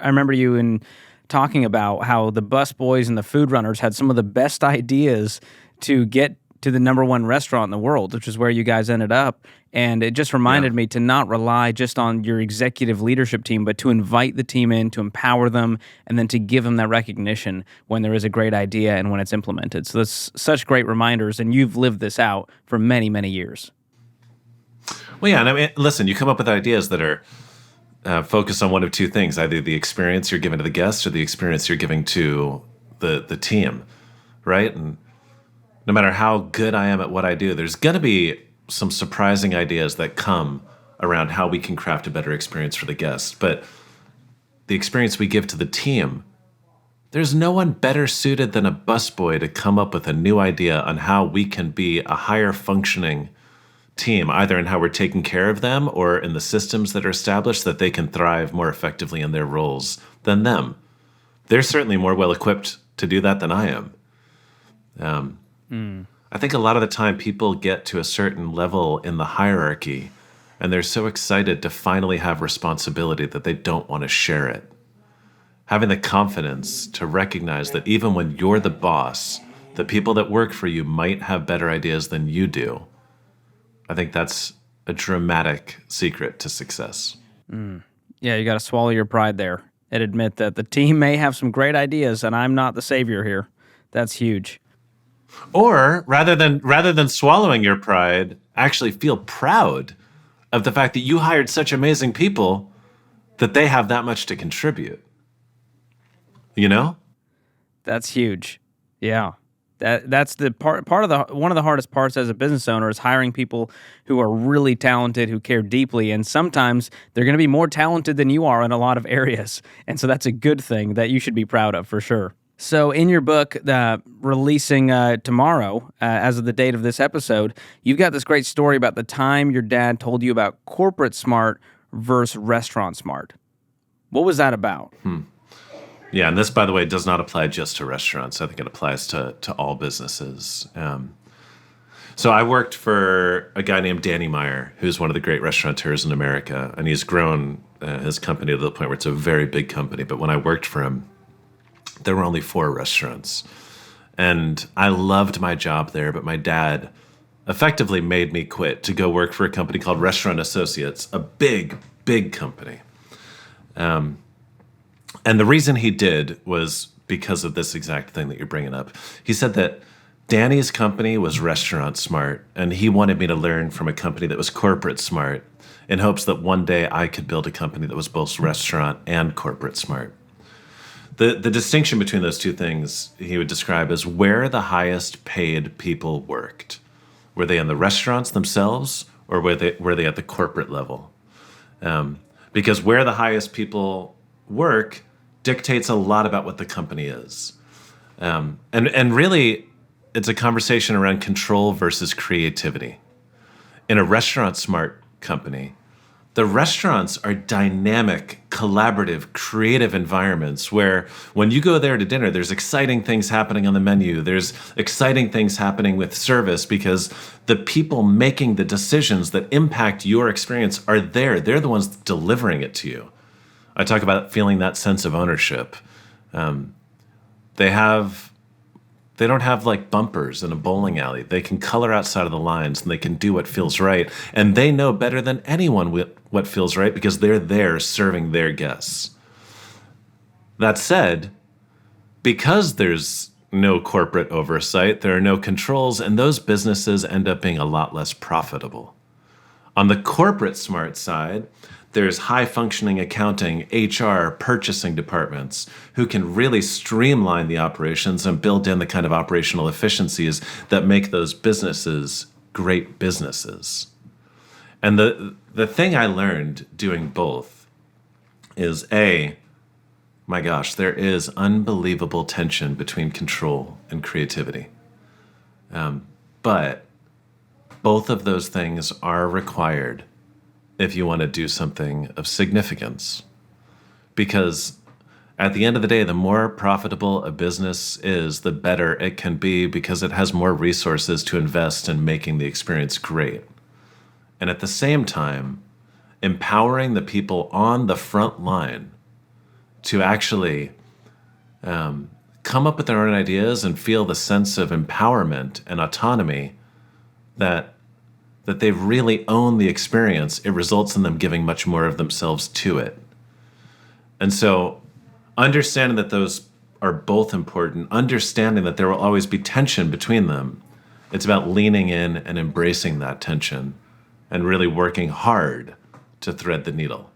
I remember you in talking about how the bus boys and the food runners had some of the best ideas to get to the number one restaurant in the world, which is where you guys ended up. And it just reminded me to not rely just on your executive leadership team, but to invite the team in, to empower them, and then to give them that recognition when there is a great idea and when it's implemented. So that's such great reminders, and you've lived this out for many, many years. Well, yeah, and I mean, listen, you come up with ideas that are focused on one of two things, either the experience you're giving to the guests or the experience you're giving to the team, right? And no matter how good I am at what I do, there's going to be some surprising ideas that come around how we can craft a better experience for the guests. But the experience we give to the team, there's no one better suited than a busboy to come up with a new idea on how we can be a higher functioning team, either in how we're taking care of them or in the systems that are established that they can thrive more effectively in their roles than them. They're certainly more well equipped to do that than I am. I think a lot of the time people get to a certain level in the hierarchy and they're so excited to finally have responsibility that they don't want to share it. Having the confidence to recognize that even when you're the boss, the people that work for you might have better ideas than you do. I think that's a dramatic secret to success. Yeah, you got to swallow your pride there and admit that the team may have some great ideas and I'm not the savior here. That's huge. Or rather than swallowing your pride, actually feel proud of the fact that you hired such amazing people that they have that much to contribute. You know? That's huge. Yeah. That's the part of the one of the hardest parts as a business owner is hiring people who are really talented, who care deeply, and sometimes they're going to be more talented than you are in a lot of areas. And so that's a good thing that you should be proud of for sure. So in your book, releasing tomorrow, as of the date of this episode, you've got this great story about the time your dad told you about corporate smart versus restaurant smart. What was that about? Yeah, and this, by the way, does not apply just to restaurants. I think it applies to all businesses. So I worked for a guy named Danny Meyer, who's one of the great restaurateurs in America, and he's grown his company to the point where it's a very big company. But when I worked for him, there were only 4 restaurants. And I loved my job there, but my dad effectively made me quit to go work for a company called Restaurant Associates, a big, big company. And the reason he did was because of this exact thing that you're bringing up. He said that Danny's company was restaurant smart, and he wanted me to learn from a company that was corporate smart in hopes that one day I could build a company that was both restaurant and corporate smart. The distinction between those two things he would describe as where the highest paid people worked. Were they in the restaurants themselves, or were they at the corporate level? Because where the highest people work dictates a lot about what the company is. And really, it's a conversation around control versus creativity. In a restaurant smart company, the restaurants are dynamic, collaborative, creative environments where when you go there to dinner, there's exciting things happening on the menu. There's exciting things happening with service because the people making the decisions that impact your experience are there. They're the ones delivering it to you. I talk about feeling that sense of ownership. They don't have like bumpers in a bowling alley. They can color outside of the lines and they can do what feels right. And they know better than anyone what feels right because they're there serving their guests. That said, because there's no corporate oversight, there are no controls, and those businesses end up being a lot less profitable. On the corporate smart side, there's high-functioning accounting, HR, purchasing departments who can really streamline the operations and build in the kind of operational efficiencies that make those businesses great businesses. And the thing I learned doing both is, my gosh, there is unbelievable tension between control and creativity. But both of those things are required if you want to do something of significance. Because at the end of the day, the more profitable a business is, the better it can be because it has more resources to invest in making the experience great. And at the same time, empowering the people on the front line to actually come up with their own ideas and feel the sense of empowerment and autonomy that they've really owned the experience, it results in them giving much more of themselves to it. And so understanding that those are both important, understanding that there will always be tension between them, it's about leaning in and embracing that tension and really working hard to thread the needle.